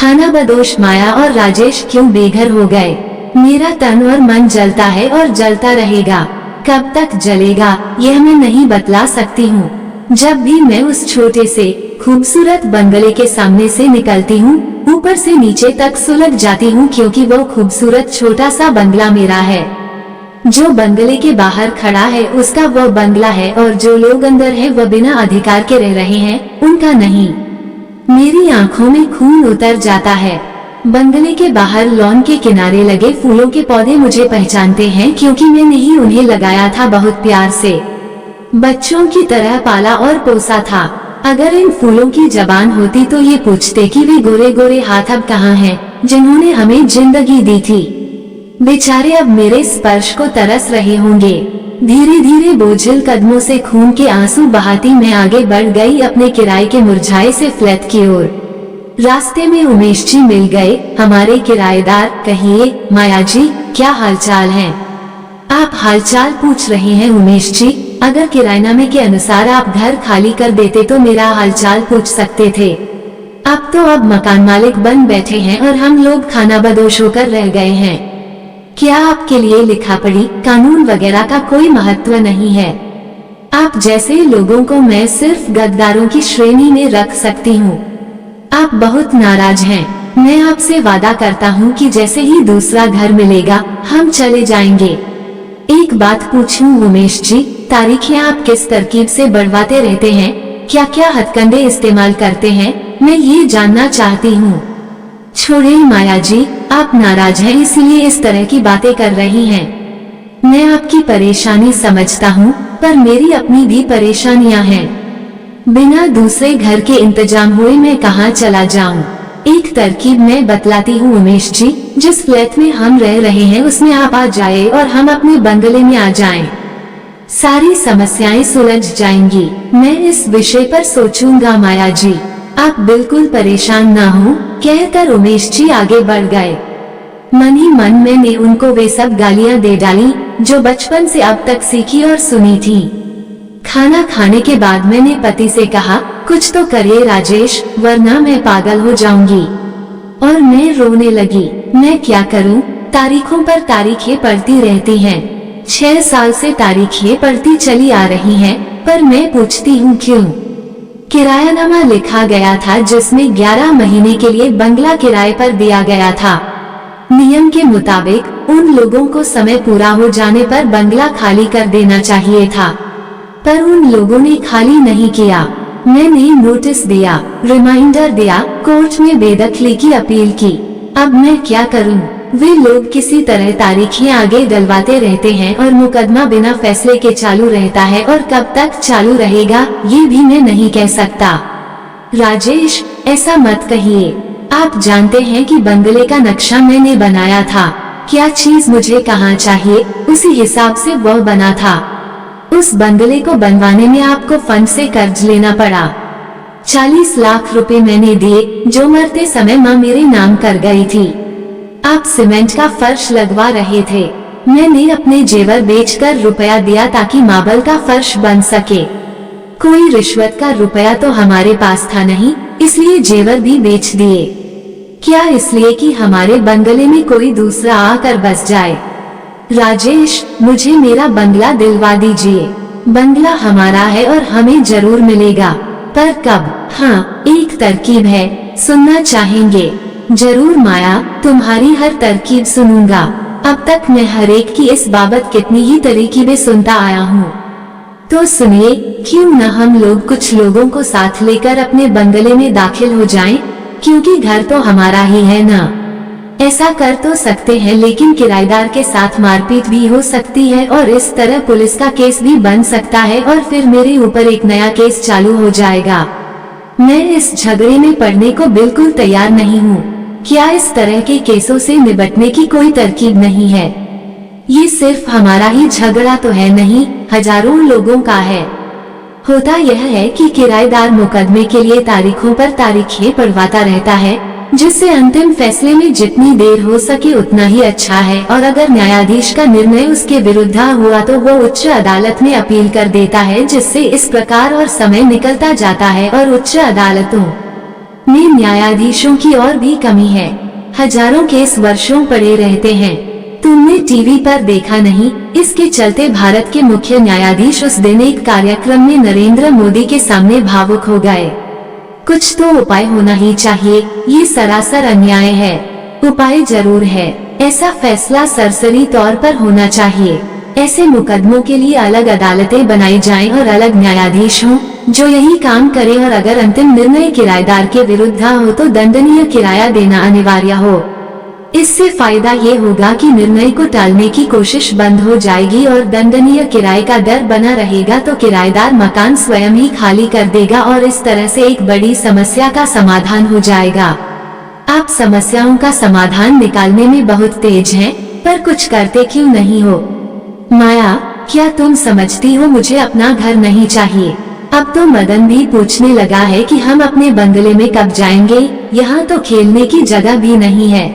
खानाबदोश माया और राजेश क्यों बेघर हो गए? मेरा तन और मन जलता है और जलता रहेगा। कब तक जलेगा यह मैं नहीं बतला सकती हूँ। जब भी मैं उस छोटे से खूबसूरत बंगले के सामने से निकलती हूँ, ऊपर से नीचे तक सुलग जाती हूँ, क्योंकि वो खूबसूरत छोटा सा बंगला मेरा है। जो बंगले के बाहर खड़ा है उसका वो बंगला है, और जो लोग अंदर है वह बिना अधिकार के रह रहे हैं, उनका नहीं। मेरी आंखों में खून उतर जाता है। बंगले के बाहर लॉन के किनारे लगे फूलों के पौधे मुझे पहचानते हैं, क्योंकि मैंने ही उन्हें लगाया था बहुत प्यार से, बच्चों की तरह पाला और पोसा था। अगर इन फूलों की जबान होती तो ये पूछते कि वे गोरे गोरे हाथ अब कहाँ हैं, जिन्होंने हमें जिंदगी दी थी। बेचारे अब मेरे स्पर्श को तरस रहे होंगे। धीरे धीरे बोझिल कदमों से खून के आंसू बहाती मैं आगे बढ़ गई अपने किराए के मुरझाए से फ्लैट की ओर। रास्ते में उमेश जी मिल गए, हमारे किराएदार। कहिए माया जी, क्या हालचाल है? आप हालचाल पूछ रहे हैं उमेश जी? अगर किराएनामे के अनुसार आप घर खाली कर देते तो मेरा हालचाल पूछ सकते थे। अब तो अब मकान मालिक बन बैठे हैं और हम लोग खानाबदोश होकर रह गए हैं। क्या आपके लिए लिखा पढ़ी कानून वगैरह का कोई महत्व नहीं है? आप जैसे लोगों को मैं सिर्फ गद्दारों की श्रेणी में रख सकती हूँ। आप बहुत नाराज हैं। मैं आपसे वादा करता हूँ कि जैसे ही दूसरा घर मिलेगा हम चले जाएंगे। एक बात पूछूं उमेश जी, तारीखें आप किस तरकीब से बढ़वाते रहते हैं? क्या क्या हथकंडे इस्तेमाल करते हैं? मैं ये जानना चाहती हूँ। छोड़िए माया जी, आप नाराज हैं इसलिए इस तरह की बातें कर रही हैं। मैं आपकी परेशानी समझता हूँ, पर मेरी अपनी भी परेशानियाँ हैं। बिना दूसरे घर के इंतजाम हुए मैं कहाँ चला जाऊँ? एक तरकीब मैं बतलाती हूँ उमेश जी, जिस फ्लैट में हम रह रहे हैं उसमें आप आ जाए और हम अपने बंगले में आ जाएं। सारी समस्याएं सुलझ जाएंगी। मैं इस विषय पर सोचूंगा माया जी, आप बिल्कुल परेशान ना हो, कहकर उमेश जी आगे बढ़ गए। मन ही मन मैंने उनको वे सब गालियां दे डाली जो बचपन से अब तक सीखी और सुनी थी। खाना खाने के बाद मैंने पति से कहा, कुछ तो करिए राजेश, वरना मैं पागल हो जाऊंगी। और मैं रोने लगी। मैं क्या करूं? तारीखों पर तारीखें पड़ती रहती हैं। 6 साल से तारीखें पड़ती चली आ रही हैं, पर मैं पूछती हूँ क्यों? किरायानामा लिखा गया था जिसमें 11 महीने के लिए बंगला किराए पर दिया गया था। नियम के मुताबिक उन लोगों को समय पूरा हो जाने पर बंगला खाली कर देना चाहिए था, पर उन लोगों ने खाली नहीं किया। मैंने नोटिस दिया, रिमाइंडर दिया, कोर्ट में बेदखली की अपील की। अब मैं क्या करूं? वे लोग किसी तरह तारीखें आगे डलवाते रहते हैं और मुकदमा बिना फैसले के चालू रहता है, और कब तक चालू रहेगा ये भी मैं नहीं कह सकता। राजेश, ऐसा मत कहिए। आप जानते हैं कि बंगले का नक्शा मैंने बनाया था। क्या चीज मुझे कहाँ चाहिए उसी हिसाब से वो बना था। उस बंगले को बनवाने में आपको फंड से कर्ज लेना पड़ा। 40 लाख रुपए मैंने दिए, जो मरते समय माँ मेरे नाम कर गई थी। आप सीमेंट का फर्श लगवा रहे थे, मैंने अपने जेवर बेचकर रुपया दिया ताकि मार्बल का फर्श बन सके। कोई रिश्वत का रुपया तो हमारे पास था नहीं, इसलिए जेवर भी बेच दिए। क्या इसलिए कि हमारे बंगले में कोई दूसरा आकर बस जाए? राजेश, मुझे मेरा बंगला दिलवा दीजिए। बंगला हमारा है और हमें जरूर मिलेगा, पर कब? हाँ, एक तरकीब है, सुनना चाहेंगे? जरूर माया, तुम्हारी हर तरकीब सुनूंगा। अब तक मैं हर एक की इस बाबत कितनी ही तरकीबें सुनता आया हूँ। तो सुनिए, क्यों न हम लोग कुछ लोगों को साथ लेकर अपने बंगले में दाखिल हो जाएं, क्योंकि घर तो हमारा ही है ना। ऐसा कर तो सकते हैं, लेकिन किराएदार के साथ मारपीट भी हो सकती है और इस तरह पुलिस का केस भी बन सकता है और फिर मेरे ऊपर एक नया केस चालू हो जाएगा। मैं इस झगड़े में पड़ने को बिल्कुल तैयार नहीं हूँ। क्या इस तरह के केसों से निपटने की कोई तरकीब नहीं है? ये सिर्फ हमारा ही झगड़ा तो है नहीं, हजारों लोगों का है। होता यह है कि किराएदार मुकदमे के लिए तारीखों पर तारीखें पढ़वाता रहता है, जिससे अंतिम फैसले में जितनी देर हो सके उतना ही अच्छा है, और अगर न्यायाधीश का निर्णय उसके विरुद्ध हुआ तो वो उच्च अदालत में अपील कर देता है, जिससे इस प्रकार और समय निकलता जाता है और उच्च अदालतों में न्यायाधीशों की और भी कमी है। हजारों केस वर्षों पड़े रहते हैं। तुमने टीवी पर देखा नहीं, इसके चलते भारत के मुख्य न्यायाधीश उस दिन एक कार्यक्रम में नरेंद्र मोदी के सामने भावुक हो गए। कुछ तो उपाय होना ही चाहिए, ये सरासर अन्याय है। उपाय जरूर है, ऐसा फैसला सरसरी तौर पर होना चाहिए। ऐसे मुकदमों के लिए अलग अदालतें बनाई जाएं और अलग न्यायाधीश हों जो यही काम करें, और अगर अंतिम निर्णय किराएदार के विरुद्ध हो तो दंडनीय किराया देना अनिवार्य हो। इससे फायदा ये होगा कि निर्णय को टालने की कोशिश बंद हो जाएगी और दंडनीय किराए का डर बना रहेगा तो किराएदार मकान स्वयं ही खाली कर देगा और इस तरह से एक बड़ी समस्या का समाधान हो जाएगा। आप समस्याओं का समाधान निकालने में बहुत तेज हैं, पर कुछ करते क्यों नहीं हो? माया, क्या तुम समझती हो मुझे अपना घर नहीं चाहिए? अब तो मदन भी पूछने लगा है कि हम अपने बंगले में कब जाएंगे, यहाँ तो खेलने की जगह भी नहीं है।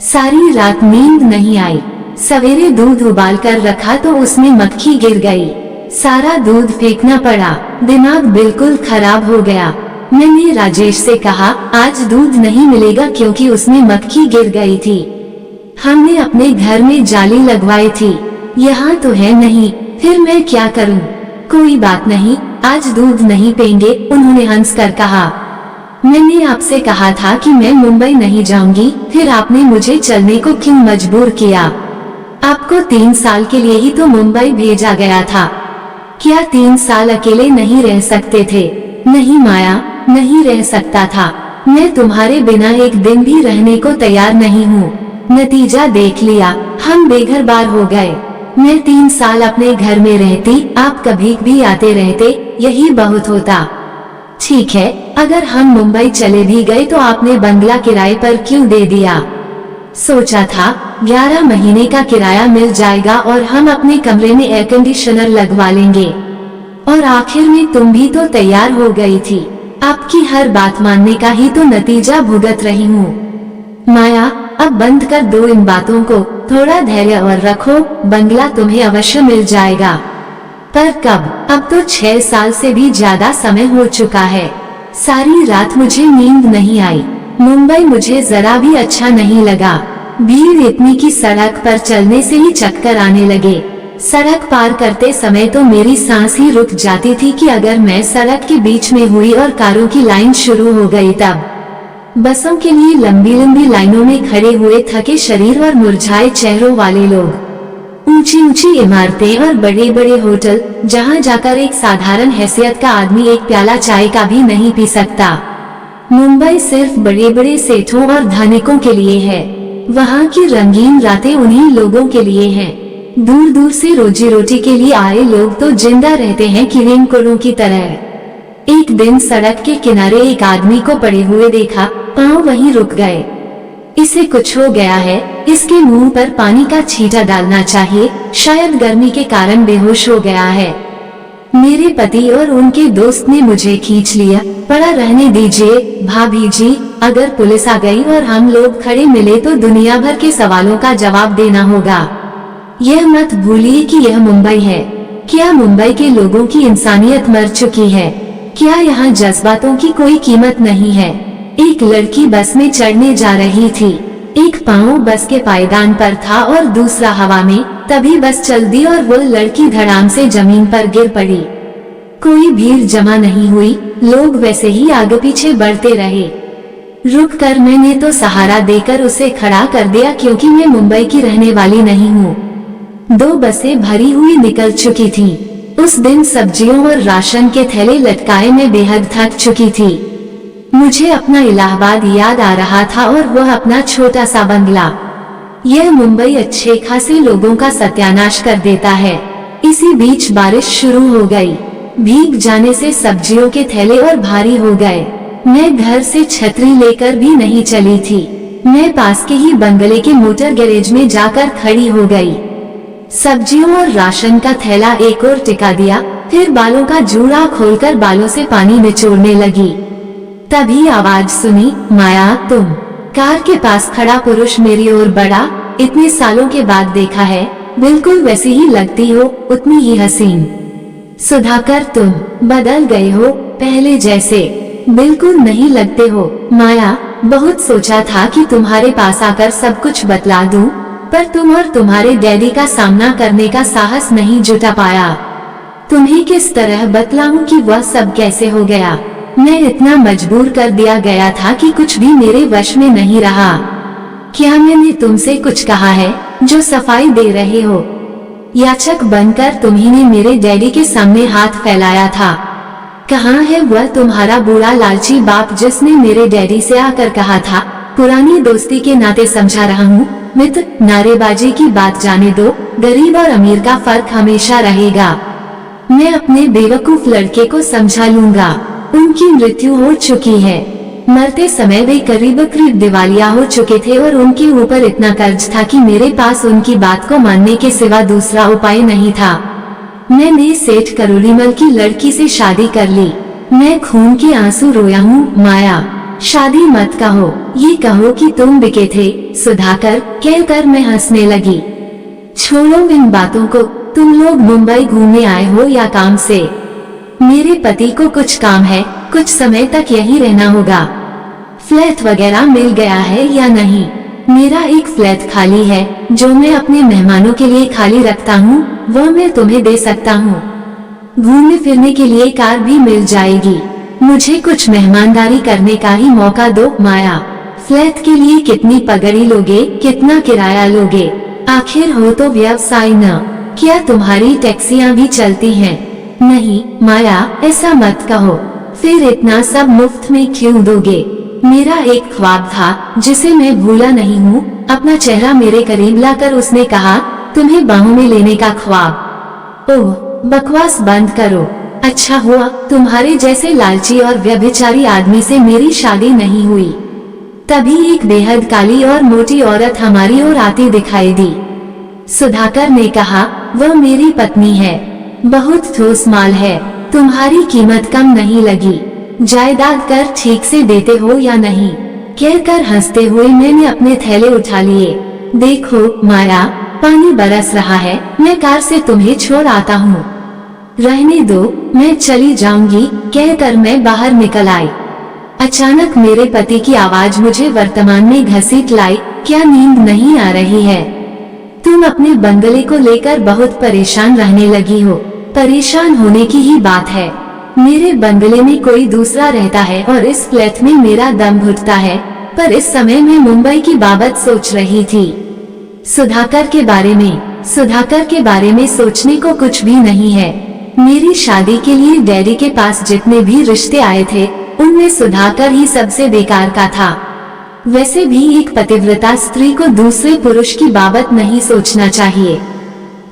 सारी रात नींद नहीं आई। सवेरे दूध उबाल कर रखा तो उसमें मक्खी गिर गई। सारा दूध फेंकना पड़ा। दिमाग बिल्कुल खराब हो गया। मैंने राजेश से कहा आज दूध नहीं मिलेगा क्योंकि उसमें मक्खी गिर गई थी। हमने अपने घर में जाली लगवाई थी, यहाँ तो है नहीं, फिर मैं क्या करूँ? कोई बात नहीं, आज दूध नहीं पेंगे, उन्होंने हंसकर कहा। मैंने आपसे कहा था कि मैं मुंबई नहीं जाऊंगी, फिर आपने मुझे चलने को क्यों मजबूर किया? आपको 3 साल के लिए ही तो मुंबई भेजा गया था। क्या 3 साल अकेले नहीं रह सकते थे? नहीं माया, नहीं रह सकता था। मैं तुम्हारे बिना एक दिन भी रहने को तैयार नहीं हूँ। नतीजा देख लिया, हम बेघर बार हो गए। मैं 3 साल अपने घर में रहती, आप कभी भी आते रहते, यही बहुत होता। ठीक है, अगर हम मुंबई चले भी गए तो आपने बंगला किराए पर क्यों दे दिया? सोचा था 11 महीने का किराया मिल जाएगा और हम अपने कमरे में एयर कंडीशनर लगवा लेंगे। और आखिर में तुम भी तो तैयार हो गई थी। आपकी हर बात मानने का ही तो नतीजा भुगत रही हूँ। माया, अब बंद कर दो इन बातों को, थोड़ा धैर्य और रखो, बंगला तुम्हें अवश्य मिल जाएगा। पर कब? अब तो 6 साल से भी ज्यादा समय हो चुका है। सारी रात मुझे नींद नहीं आई। मुंबई मुझे जरा भी अच्छा नहीं लगा। भीड़ इतनी कि सड़क पर चलने से ही चक्कर आने लगे। सड़क पार करते समय तो मेरी सांस ही रुक जाती थी कि अगर मैं सड़क के बीच में हुई और कारों की लाइन शुरू हो गई तब। बसों के लिए लंबी लंबी लाइनों में खड़े हुए थके शरीर और मुरझाए चेहरों वाले लोग, ऊंची ऊंची इमारतें और बड़े बड़े होटल जहां जाकर एक साधारण हैसियत का आदमी एक प्याला चाय का भी नहीं पी सकता। मुंबई सिर्फ बड़े बड़े सेठों और धनिकों के लिए है। वहां की रंगीन रातें उन्हीं लोगों के लिए हैं। दूर दूर से रोजी रोटी के लिए आए लोग तो जिंदा रहते हैं किरंकोरों की तरह। एक दिन सड़क के किनारे एक आदमी को पड़े हुए देखा, पांव वहीं रुक गए। इसे कुछ हो गया है, इसके मुंह पर पानी का छींटा डालना चाहिए, शायद गर्मी के कारण बेहोश हो गया है। मेरे पति और उनके दोस्त ने मुझे खींच लिया। पड़ा रहने दीजिए भाभी जी, अगर पुलिस आ गई और हम लोग खड़े मिले तो दुनिया भर के सवालों का जवाब देना होगा। यह मत भूलिए कि यह मुंबई है। क्या मुंबई के लोगों की इंसानियत मर चुकी है? क्या यहाँ जज्बातों की कोई कीमत नहीं है? एक लड़की बस में चढ़ने जा रही थी। एक पाँव बस के पायदान पर था और दूसरा हवा में। तभी बस चल दी और वो लड़की धड़ाम से जमीन पर गिर पड़ी। कोई भीड़ जमा नहीं हुई, लोग वैसे ही आगे पीछे बढ़ते रहे। रुक कर मैंने तो सहारा देकर उसे खड़ा कर दिया क्योंकि मैं मुंबई की रहने वाली नहीं हूँ। 2 बसें भरी हुई निकल चुकी थी। उस दिन सब्जियों और राशन के थैले लटकाए मैं बेहद थक चुकी थी। मुझे अपना इलाहाबाद याद आ रहा था और वह अपना छोटा सा बंगला। यह मुंबई अच्छे खासे लोगों का सत्यानाश कर देता है। इसी बीच बारिश शुरू हो गई। भीग जाने से सब्जियों के थैले और भारी हो गए। मैं घर से छतरी लेकर भी नहीं चली थी। मैं पास के ही बंगले के मोटर गैरेज में जाकर खड़ी हो गई। सब्जियों और राशन का थैला एक और टिका दिया, फिर बालों का जूड़ा खोलकर बालों से पानी निचोड़ने लगी। तभी आवाज सुनी, माया तुम। कार के पास खड़ा पुरुष मेरी ओर बढ़ा। इतने सालों के बाद देखा है, बिल्कुल वैसी ही लगती हो, उतनी ही हसीन। सुधाकर तुम बदल गए हो, पहले जैसे। बिल्कुल नहीं लगते हो। माया, बहुत सोचा था कि तुम्हारे पास आकर सब कुछ बतला दूं, पर तुम और तुम्हारे डैडी का सामना करने का साहस नहीं जुटा पाया। तुम्हें किस तरह बतलाऊं कि वह सब कैसे हो गया। मैं इतना मजबूर कर दिया गया था कि कुछ भी मेरे वश में नहीं रहा। क्या मैंने तुमसे कुछ कहा है जो सफाई दे रहे हो? याचक बनकर तुम्ही ने मेरे डैडी के सामने हाथ फैलाया था। कहाँ है वह तुम्हारा बूढ़ा लालची बाप जिसने मेरे डैडी से आकर कहा था, पुरानी दोस्ती के नाते समझा रहा हूँ, मित्र, नारेबाजी की बात जाने दो, गरीब और अमीर का फर्क हमेशा रहेगा। मैं अपने बेवकूफ लड़के को समझा लूंगा। उनकी मृत्यु हो चुकी है। मरते समय वे करीब दिवालिया हो चुके थे और उनके ऊपर इतना कर्ज था कि मेरे पास उनकी बात को मानने के सिवा दूसरा उपाय नहीं था। मैंने सेठ करोलीमल की लड़की से शादी कर ली। मैं खून के आंसू रोया हूँ। माया, शादी मत कहो, ये कहो कि तुम बिके थे। सुधाकर, कहकर मैं हंसने लगी। छोड़ो इन बातों को। तुम लोग मुंबई घूमने आए हो या काम से? मेरे पति को कुछ काम है, कुछ समय तक यहीं रहना होगा। फ्लैट वगैरह मिल गया है या नहीं? मेरा एक फ्लैट खाली है जो मैं अपने मेहमानों के लिए खाली रखता हूँ, वो मैं तुम्हें दे सकता हूँ। घूमने फिरने के लिए कार भी मिल जाएगी। मुझे कुछ मेहमानदारी करने का ही मौका दो। माया, फ्लैट के लिए कितनी पगड़ी लोगे, कितना किराया लोगे? आखिर हो तो व्यवसाय न। क्या तुम्हारी टैक्सियां भी चलती हैं? नहीं माया, ऐसा मत कहो। फिर इतना सब मुफ्त में क्यों दोगे? मेरा एक ख्वाब था जिसे मैं भूला नहीं हूँ। अपना चेहरा मेरे करीब लाकर उसने कहा, तुम्हें बाहों में लेने का ख्वाब? ओह, बकवास बंद करो। अच्छा हुआ तुम्हारे जैसे लालची और व्यभिचारी आदमी से मेरी शादी नहीं हुई। तभी एक बेहद काली और मोटी औरत हमारी ओर आती दिखाई दी। सुधाकर ने कहा, वह मेरी पत्नी है, बहुत ठोस माल है। तुम्हारी कीमत कम नहीं लगी। जायदाद कर ठीक से देते हो या नहीं? कहकर हंसते हुए मैंने अपने थैले उठा लिए। देखो माया, पानी बरस रहा है, मैं कार से तुम्हें छोड़ आता हूँ। रहने दो, मैं चली जाऊंगी, कहकर मैं बाहर निकल आई। अचानक मेरे पति की आवाज मुझे वर्तमान में घसीट लाई। क्या नींद नहीं आ रही है? तुम अपने बंगले को लेकर बहुत परेशान रहने लगी हो। परेशान होने की ही बात है। मेरे बंगले में कोई दूसरा रहता है और इस फ्लैट में मेरा दम घुटता है, पर इस समय मैं मुंबई की बाबत सोच रही थी। सुधाकर के बारे में सोचने को कुछ भी नहीं है। मेरी शादी के लिए डैडी के पास जितने भी रिश्ते आए थे, उनमें सुधाकर ही सबसे बेकार का था। वैसे भी एक पतिव्रता स्त्री को दूसरे पुरुष की बाबत नहीं सोचना चाहिए।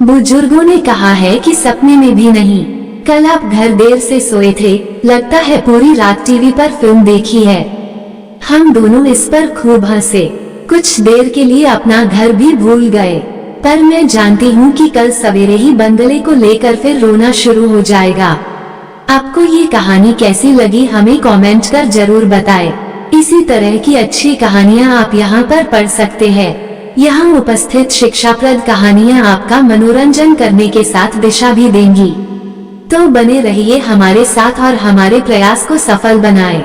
बुजुर्गों ने कहा है कि सपने में भी नहीं। कल आप घर देर से सोए थे, लगता है पूरी रात टीवी पर फिल्म देखी है। हम दोनों इस पर खूब हंसे, कुछ देर के लिए अपना घर भी भूल गए। पर मैं जानती हूँ कि कल सवेरे ही बंगले को लेकर फिर रोना शुरू हो जाएगा। आपको ये कहानी कैसी लगी हमें कमेंट कर जरूर बताएं। इसी तरह की अच्छी कहानियाँ आप यहाँ पर पढ़ सकते हैं। यहाँ उपस्थित शिक्षाप्रद कहानियाँ आपका मनोरंजन करने के साथ दिशा भी देंगी। तो बने रहिए हमारे साथ और हमारे प्रयास को सफल बनाएं।